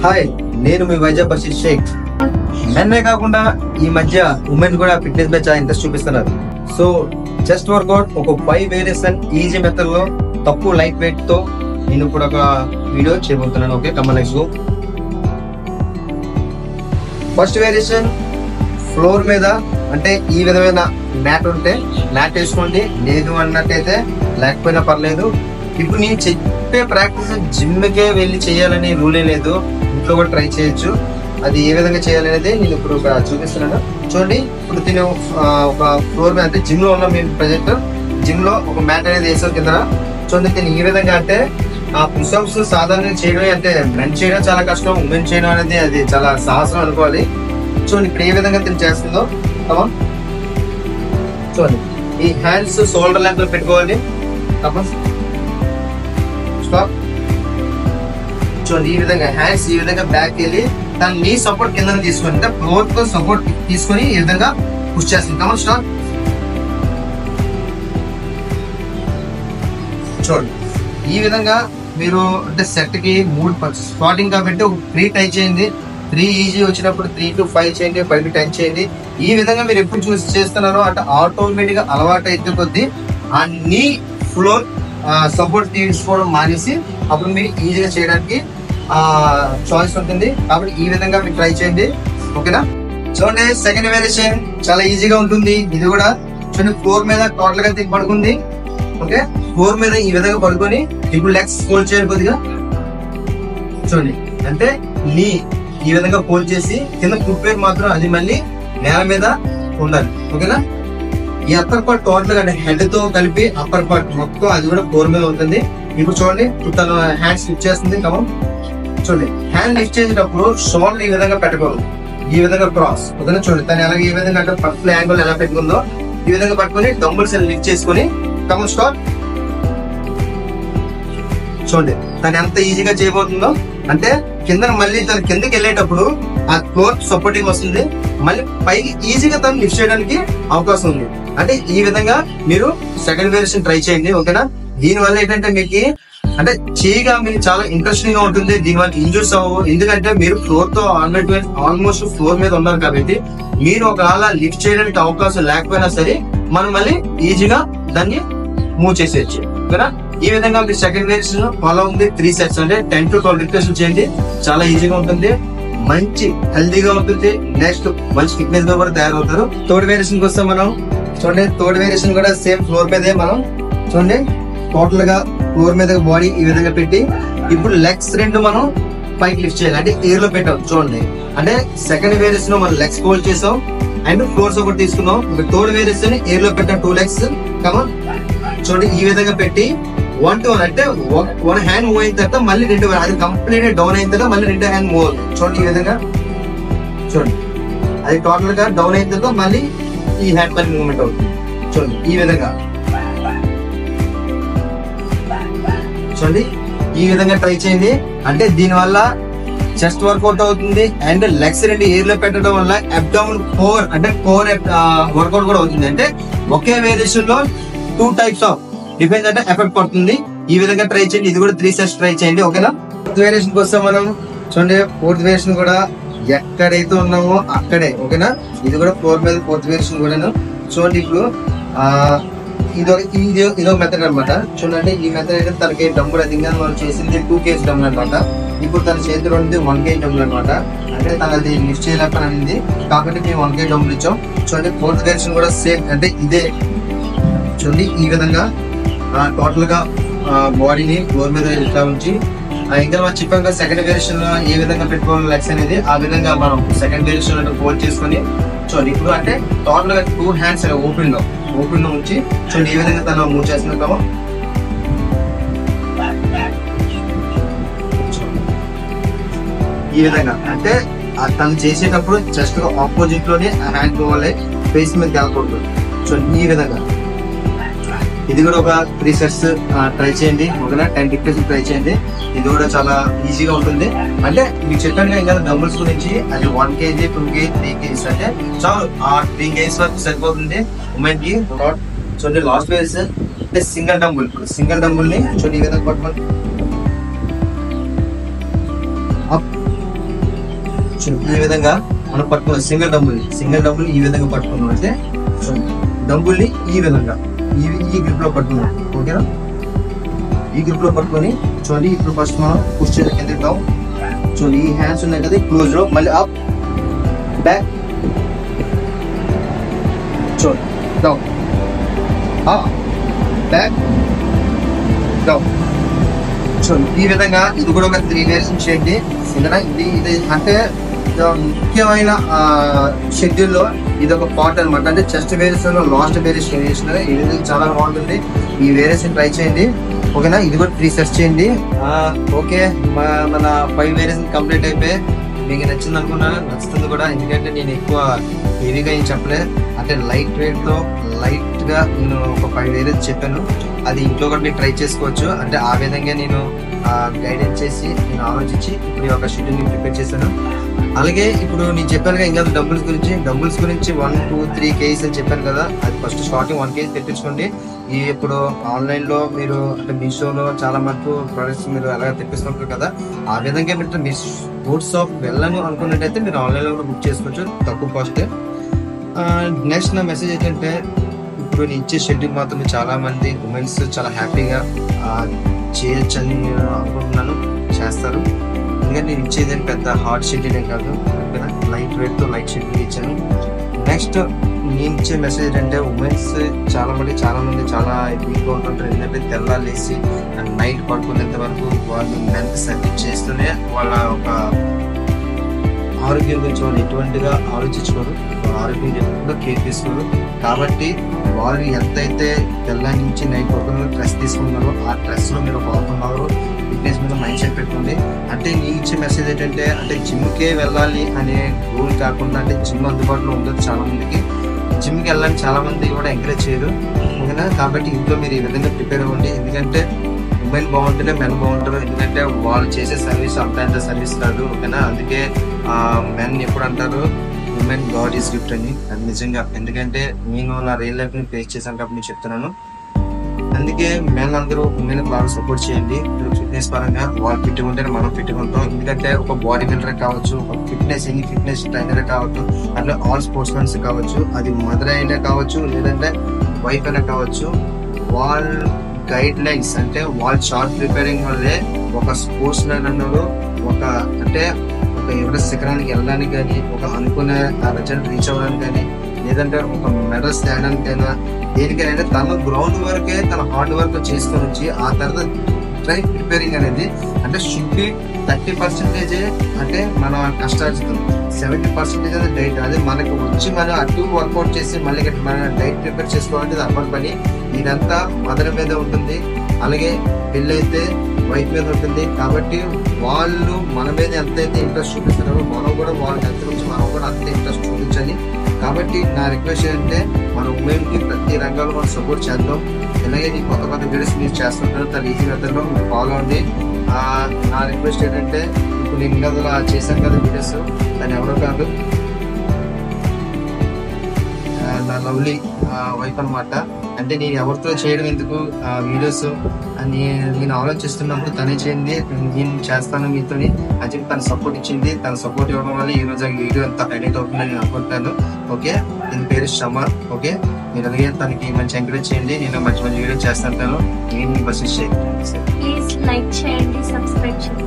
Hi, నేను మీ వైజాగ్ బషీర్ షేక్. మెన్నే కాకుండా ఈ మధ్య ఉమెన్ కూడా ఫిట్నెస్ మీద చాలా ఇంట్రెస్ట్ చూపిస్తున్నారు. సో చెస్ట్ వర్కౌట్ ఒక 5 వేరియేషన్ ఈజీ మెథడ్ లో తక్కువ లైట్ వెయిట్ తో నేను ఇప్పుడు ఒక వీడియో చేయబోతున్నాను. Okay, come let's go. First variation floor మీద, అంటే ఈ విధమైన మ్యాట్ ఉంటే మ్యాట్ వేసుకోండి, లేదు అన్నట్టయితే లేకపోయినా పర్లేదు. ఇప్పుడు నేను చెప్పే ప్రాక్టీస్ జిమ్కే వెళ్ళి చేయాలని రూలే లేదు, ఇంట్లో కూడా ట్రై చేయొచ్చు. అది ఏ విధంగా చేయాలనేది నేను ఇప్పుడు చూపిస్తున్నాను. చూడండి, ఇప్పుడు నేను ఒక ఫ్లోర్ మీద, అంటే జిమ్ లో ఉన్న మేము ప్రజెంట్ జిమ్ లో ఒక మ్యాట్ అనేది వేసాం కింద. చూడండి, నేను ఈ విధంగా, అంటే ఆ పుషప్స్ సాధారణంగా చేయడం, అంటే మెన్ చేయడం చాలా కష్టం, ఉమెన్ చేయడం అనేది అది చాలా సాహసం అనుకోవాలి. చూడండి ఇప్పుడు ఏ విధంగా తిని చేస్తుందో. చూడండి, ఈ హ్యాండ్స్ షోల్డర్ లెంత్ లో పెట్టుకోవాలి. స్టాప్. చూడండి, ఈ విధంగా హ్యాండ్స్ ఈ విధంగా బ్యాక్ వెళ్ళి దాని నీ సపోర్ట్ కింద తీసుకొని, అంటే ఫ్లోర్ తో సపోర్ట్ తీసుకొని ఈ విధంగా పుష్ చేస్తుంది. స్టాప్. చూడండి, ఈ విధంగా మీరు అంటే సెట్ కి 3 స్టార్టింగ్ కాబట్టి 3 ట్రై చేయండి. 3 ఈజీ వచ్చినప్పుడు 3 to 5 చేయండి, 5 to 10 చేయండి. ఈ విధంగా మీరు ఎప్పుడు చూసి చేస్తున్నారో అంటే ఆటోమేటిక్ గా అలవాటు అయితే కొద్దీ ఆ నీ ఫ్లోర్ సపోర్ట్ తీసుకోవడం మానేసి అప్పుడు మీరు ఈజీగా చేయడానికి చాయిస్ ఉంటుంది. కాబట్టి ఈ విధంగా మీరు ట్రై చేయండి. ఓకేనా? చూడండి, సెకండ్ వేరియేషన్ చాలా ఈజీగా ఉంటుంది. ఇది కూడా చూడండి, ఫ్లోర్ మీద టోటల్ గా తిరిగి పడుకుంది. ఓకే, ఫ్లోర్ మీద ఈ విధంగా పడుకొని ఇప్పుడు లెగ్స్ ఫోల్డ్ చేయాలి కొద్దిగా. చూడండి, అంటే నీ ఈ విధంగా ఫోల్డ్ చేసి కింద ఫుట్ వేర్ మాత్రం అది మళ్ళీ నేల మీద ఉండాలి. ఓకేనా? ఈ అప్పర్ పార్ట్ టోటల్ గా హెడ్ తో కలిపి అప్పర్ పార్ట్ మొత్తం అది కూడా ఫ్లోర్ మీద ఉంటుంది. ఇప్పుడు చూడండి, తను హ్యాండ్స్ లిఫ్ట్ చేస్తుంది. కమం. చూడండి, హ్యాండ్ లిఫ్ట్ చేసేటప్పుడు షోల్డర్ ఈ విధంగా పెట్టుకోవాలి, ఈ విధంగా క్రాస్. ఓకేనా? చూడండి, తను ఎలా ఈ విధంగా అంటే పర్ఫెక్ట్ యాంగిల్ ఎలా పెట్టుకుందో ఈ విధంగా పట్టుకొని డంబుల్స్ లిఫ్ట్ చేసుకుని కమం స్టార్ట్. చూడండి, తను ఎంత ఈజీగా చేయబోతుందో. అంటే కింద మళ్ళీ తను కిందకి వెళ్ళేటప్పుడు ఆ ఫ్లోర్ సపోర్టింగ్ వస్తుంది, మళ్ళీ పైకి ఈజీగా తను లిఫ్ట్ చేయడానికి అవకాశం ఉంది. అంటే ఈ విధంగా మీరు సెకండ్ వేరియేషన్ ట్రై చేయండి. ఓకేనా? దీని వల్ల ఏంటంటే మీకు అంటే చేయగా మీకు చాలా ఇంట్రెస్టింగ్ గా ఉంటుంది. దీని వల్ల ఇంజూర్స్ అవ్వవు, ఎందుకంటే మీరు ఫ్లోర్ తో ఆల్మోస్ట్ ఫ్లోర్ మీద ఉన్నారు కాబట్టి మీరు ఒకవేళ లిఫ్ట్ చేయడానికి అవకాశం లేకపోయినా సరే మనం మళ్ళీ ఈజీగా దాన్ని మూవ్ చేసేయచ్చు. ఓకేనా? ఈ విధంగా మీరు సెకండ్ వేరియేషన్ ఫాలో ఉంది. 3 సెట్స్ అంటే 10 to 12 రిపిటేషన్ చేయండి. చాలా ఈజీగా ఉంటుంది, మంచి హెల్దీగా ఉంటుంది, నెక్స్ట్ మంచి ఫిట్నెస్ గా కూడా తయారవుతారు. థర్డ్ వేరియేషన్ వస్తే మనం చూడండి, థర్డ్ వేరియేషన్ కూడా సేమ్ ఫ్లోర్ మీదే మనం చూడండి టోటల్ గా ఫ్లోర్ మీద బాడీ ఈ విధంగా పెట్టి ఇప్పుడు లెగ్స్ 2 మనం పైకి లిఫ్ట్ చేయాలి, అంటే ఎయిర్ లో పెట్టాం. చూడండి, అంటే సెకండ్ వేరియేషన్ మనం లెగ్స్ హోల్డ్ చేసాం అండ్ ఫ్లోర్ సపోర్ట్ తీసుకున్నాం. ఇప్పుడు థర్డ్ వేరియేషన్ ఎయిర్ లో పెట్టాం 2 లెగ్స్. కమన్. చూడండి, ఈ విధంగా పెట్టి 1 to 1 అంటే 1 హ్యాండ్ మూవ్ అయిన తర్వాత మళ్ళీ 2 అది కంప్లీట్ డౌన్ అయిన తర్వాత మళ్ళీ 2 హ్యాండ్ మూవ్ అవుతుంది. చూడండి, ఈ విధంగా చూడండి, అది టోటల్ గా డౌన్ అయిన తర్వాత మళ్ళీ ఈ హ్యాండ్ మళ్ళీ మూవ్మెంట్ అవుతుంది. చూడండి, ఈ విధంగా చూడండి, ఈ విధంగా ట్రై చేయండి. అంటే దీని వల్ల చెస్ట్ వర్కౌట్ అవుతుంది అండ్ లెగ్స్ 2 ఎయిర్ లో పెట్టడం వల్ల అబ్డామిన్ కోర్ అంటే కోర్ వర్కౌట్ కూడా అవుతుంది. అంటే ఒకే వేరియేషన్ లో 2 టైప్స్ ఆఫ్ డిఫెన్స్ అంటే ఎఫెక్ట్ పడుతుంది. ఈ విధంగా ట్రై చేయండి. ఇది కూడా 3 సెట్స్ ట్రై చేయండి. ఓకేనా? ఫోర్త్ వేరియేషన్ కోసం మనం చూడండి, ఫోర్త్ వేరియేషన్ కూడా ఎక్కడైతే ఉన్నామో అక్కడే. ఓకేనా? ఇది కూడా ఫ్లోర్ మీద ఫోర్త్ వేరియేషన్ కూడా చూడండి. ఇప్పుడు ఇదొక మెథడ్ అనమాట. చూడండి, ఈ మెథడ్ అయితే తనకి డబ్బులు అధికంగా మనం చేసింది 2 kg డబ్బులు అనమాట. ఇప్పుడు తన చేతిలో ఉంది 1 kg డబ్బులు అనమాట. అంటే తన అది లిఫ్ట్ చేయలేకపోయింది కాబట్టి మేము 1 kg డబ్బులు ఇచ్చాం. చూడండి, ఫోర్త్ వేరియేషన్ కూడా సేమ్, అంటే ఇదే. చూడండి, ఈ విధంగా టోటల్ గా బాడీని ఫ్లోర్ మీద ఇట్లా ఉంచి ఇంకా మనం చెప్పాం కదా సెకండ్ వేరియేషన్ లో ఏ విధంగా పెట్టుకోవాలి లెగ్స్ అనేది, ఆ విధంగా మనం సెకండ్ వేరియేషన్ లో ఫోల్డ్ చేసుకొని చూడండి. ఇప్పుడు అంటే టోటల్ గా 2 హ్యాండ్స్ ఓపెన్ లో ఉంచి చూడండి, ఈ విధంగా తను మూవ్ చేస్తున్నాము. ఈ విధంగా అంటే తను చేసేటప్పుడు జస్ట్ ఆపోజిట్ లోనే హ్యాండ్ పోవాలి, ఫేస్ మీద కాకూడదు. చూడండి, ఈ విధంగా ఇది కూడా ఒక 3 సెట్స్ ట్రై చేయండి. ఓకేనా? 10 రిపిటేషన్ ట్రై చేయండి. ఇది కూడా చాలా ఈజీగా ఉంటుంది. అంటే మీకు చెప్పాను ఇంకా డంబుల్స్ గురించి, అది 1 kg 2 kg 3 kg అంటే చాలు, ఆ 3 kg వరకు సరిపోతుంది ఉమెన్ కి. చూడండి, లాస్ట్ వేరియేషన్ అంటే సింగిల్ డంబుల్ ని చూడండి, ఈ విధంగా పట్టుకొని ఈ విధంగా మనం పట్టుకున్నాం. సింగిల్ డంబుల్ ఈ విధంగా పట్టుకున్నాం అంటే డంబుల్ని ఈ విధంగా ఈ గ్రిప్ లో పట్టుకున్నాం. ఓకేనా, ఈ గ్రిప్ లో పట్టుకొని చూడండి. ఇప్పుడు ఫస్ట్ మనం పుష్ చేసి కింద డౌన్. చూడండి ఈ హ్యాండ్స్ ఉన్నాయి కదా, క్లోజ్ లో మళ్ళీ అప్ బ్యాక్. చూడండి డౌన్ అప్ బ్యాక్ డౌన్. చూడండి ఈ విధంగా ఇది కూడా ఒక 3 వేరియేషన్ చేయండి. ఇది అంటే ముఖ్యమైన షెడ్యూల్లో ఇది ఒక పార్ట్ అనమాట. అంటే చెస్ట్ వేరియేషన్ లో లాస్ట్ వేరియేషన్ ఇది చాలా బాగుంటుంది. ఈ వేరియేషన్ ట్రై చేయండి. ఓకేనా, ఇది కూడా 3 సెట్స్ చేయండి. ఓకే, మన 5 వేరియేషన్ కంప్లీట్ అయిపోయి మీకు నచ్చింది అనుకున్నా, నచ్చుతుంది కూడా. ఎందుకంటే నేను ఎక్కువ హెవీగా ఏం చెప్పలే, అంటే లైట్ వెయిట్ తో లైట్ గా నేను ఒక 5 వేరియేషన్ చెప్పాను. అది ఇంట్లో కూడా మీరు ట్రై చేసుకోవచ్చు. అంటే ఆ విధంగా నేను గైడెన్స్ చేసి నేను ఆలోచించి ఇప్పుడు ఈ యొక్క షెడ్యూల్ ని ప్రిపేర్ చేశాను. అలాగే ఇప్పుడు నేను చెప్పాను కదా ఇంకా డంబుల్స్ గురించి 1, 2, 3 కేజీస్ అని చెప్పాను కదా. అది ఫస్ట్ స్టార్టింగ్ 1 కేజీ తెప్పించుకోండి. ఇప్పుడు ఆన్లైన్ లో మీరు అంటే మీషోలో చాలా మటుకు ప్రొడక్ట్స్ మీరు అలాగే తెప్పిస్తుంటారు కదా. ఆ విధంగా మీరు మీ స్పోర్ట్స్ షాప్ వెళ్ళను అనుకున్నట్టయితే మీరు ఆన్లైన్ లో బుక్ చేసుకోవచ్చు, తక్కువ కాస్ట్. నెక్స్ట్ నా మెసేజ్ ఏంటంటే ఇప్పుడు నేను ఇచ్చే షెడ్యూల్ మాత్రం చాలా మంది ఉమెన్స్ చాలా హ్యాపీగా చేయొచ్చని నేను అనుకుంటున్నాను, చేస్తారు. ఎందుకంటే నేను ఇచ్చేది పెద్ద హార్డ్ షెడ్యూల్ ఏం కాదు, లైట్ వెయిట్ తో లైట్ షెడ్యూల్ ఇచ్చాను. నెక్స్ట్ నేను ఇచ్చే మెసేజ్ ఏంటంటే ఉమెన్స్ చాలా మంది చాలా వీక్గా ఉంటుంటారు. ఎందుకంటే తెల్లాలేసి నైట్ పడుకునేంత వరకు వాళ్ళు మెంత సర్వీస్ చేస్తూనే వాళ్ళ ఒక ఆరోగ్యం గురించి వాళ్ళు ఎటువంటిగా ఆలోచించుకోరు, వాళ్ళ ఆరోగ్యం ఎప్పుడు కేర్ తీసుకోరు. కాబట్టి వాళ్ళు ఎంతైతే తెల్లా నుంచి నైట్ పడుకున్న స్ట్రెస్ తీసుకున్నారో ఆ స్ట్రెస్ లో మీరు బాగున్నారు, ఫిట్నెస్ మీద మైండ్ సెట్ పెట్టుకోండి. అంటే నేను ఇచ్చే మెసేజ్ ఏంటంటే అంటే జిమ్కే వెళ్ళాలి అనే రూల్ కాకుండా, అంటే జిమ్ అందుబాటులో ఉండదు చాలా మందికి, జిమ్కి వెళ్ళాలని చాలా మంది కూడా ఎంకరేజ్ చేయరు. ఓకేనా, కాబట్టి ఇంట్లో మీరు ఈ విధంగా ప్రిపేర్ అవ్వండి. ఎందుకంటే ఉమెన్ బాగుంటేనే మెన్ బాగుంటారు. ఎందుకంటే వాళ్ళు చేసే సర్వీస్ అంత సర్వీస్ కాదు. ఓకేనా, అందుకే మెన్ ఎప్పుడు అంటారు ఉమెన్ గాడ్ ఈస్ గిఫ్ట్ అని. అది నిజంగా, ఎందుకంటే నేను నా రియల్ లైఫ్ ని ఫేస్ చేశాను కాబట్టి నేను చెప్తున్నాను. అందుకే మెన్ అందరూ ఉమెన్ బాగా సపోర్ట్ చేయండి. ఫిట్నెస్ పరంగా వాళ్ళు ఫిట్గా ఉంటేనే మనం ఫిట్గా ఉంటాం. ఎందుకంటే ఒక బాడీ బిల్డర్ కావచ్చు, ఒక ఫిట్నెస్ ట్రైనర్ కావచ్చు, అట్లా ఆల్ స్పోర్ట్స్ మెన్స్ కావచ్చు, అది మదర్ అయినా కావచ్చు లేదంటే వైఫ్ అయినా కావచ్చు, వాళ్ళ గైడ్ లైన్స్ అంటే వాళ్ళ షార్ట్ ప్రిపేరింగ్ వల్లే ఒక స్పోర్ట్స్ మ్యాన్ అన్నాడు ఒక అంటే ఒక ఎవరెస్ట్ శిఖరానికి వెళ్ళడానికి కానీ, ఒక అనుకునే రిజల్ట్ రీచ్ అవ్వడానికి కానీ, లేదంటే ఒక మెడల్స్ తేడానికైనా దేనికైనా తన గ్రౌండ్ వరకే తన హార్డ్ వర్క్ చేసుకొని వచ్చి ఆ తర్వాత ట్రై ప్రిపేరింగ్ అనేది అంటే షుడ్ బి 30% అంటే మన కష్టార్జితం, 70% అది డైట్. అదే మనకు వచ్చి మనం అటు వర్కౌట్ చేసి మళ్ళీ మన డైట్ ప్రిపేర్ చేసుకోవాలంటే అది అవ్వని పని. ఇదంతా మదర్ మీద ఉంటుంది, అలాగే పెళ్ళైతే వైఫ్ మీద ఉంటుంది. కాబట్టి వాళ్ళు మన మీద ఎంతైతే ఇంట్రెస్ట్ చూపిస్తున్నారో మనం కూడా వాళ్ళ హెల్త్ గురించి మనం కూడా అంతే ఇంట్రెస్ట్ చూపించాలి. కాబట్టి నా రిక్వెస్ట్ ఏంటంటే మన ఉమెన్కి ప్రతి రంగంలో మనం సపోర్ట్ చేద్దాం. అలాగే ఈ కొత్త వీడియోస్ మీరు చేస్తుంటారు, తన ఈజీ మెథడ్లో మీరు ఫాలో అవ్వండి. నా రిక్వెస్ట్ ఏంటంటే ఇప్పుడు నేను ఇంకా చేశాను కదా వీడియోస్, దాన్ని ఎవరో కాదు నా లవ్లీ వైఫ్ అనమాట. అంటే నేను ఎవరితో చేయడం ఎందుకు వీడియోస్ అని నేను ఆలోచిస్తున్నప్పుడు తనే చేయండి, నేను చేస్తాను మీతో అని చెప్పి తన సపోర్ట్ ఇచ్చింది. తన సపోర్ట్ ఇవ్వడం వల్ల ఈ రోజు వీడియో ఎంత హైలైట్ అవుతుందని నేను అనుకుంటున్నాను. ఓకే, దీని పేరు షమ. ఓకే, మీరు అలాగే తనకి మంచి ఎంకరేజ్ చేయండి. నేను మంచి వీడియో చేస్తాను. నేను బస్ ప్లీజ్ లైక్ చేయండి, సబ్స్క్రైబ్ చేయండి.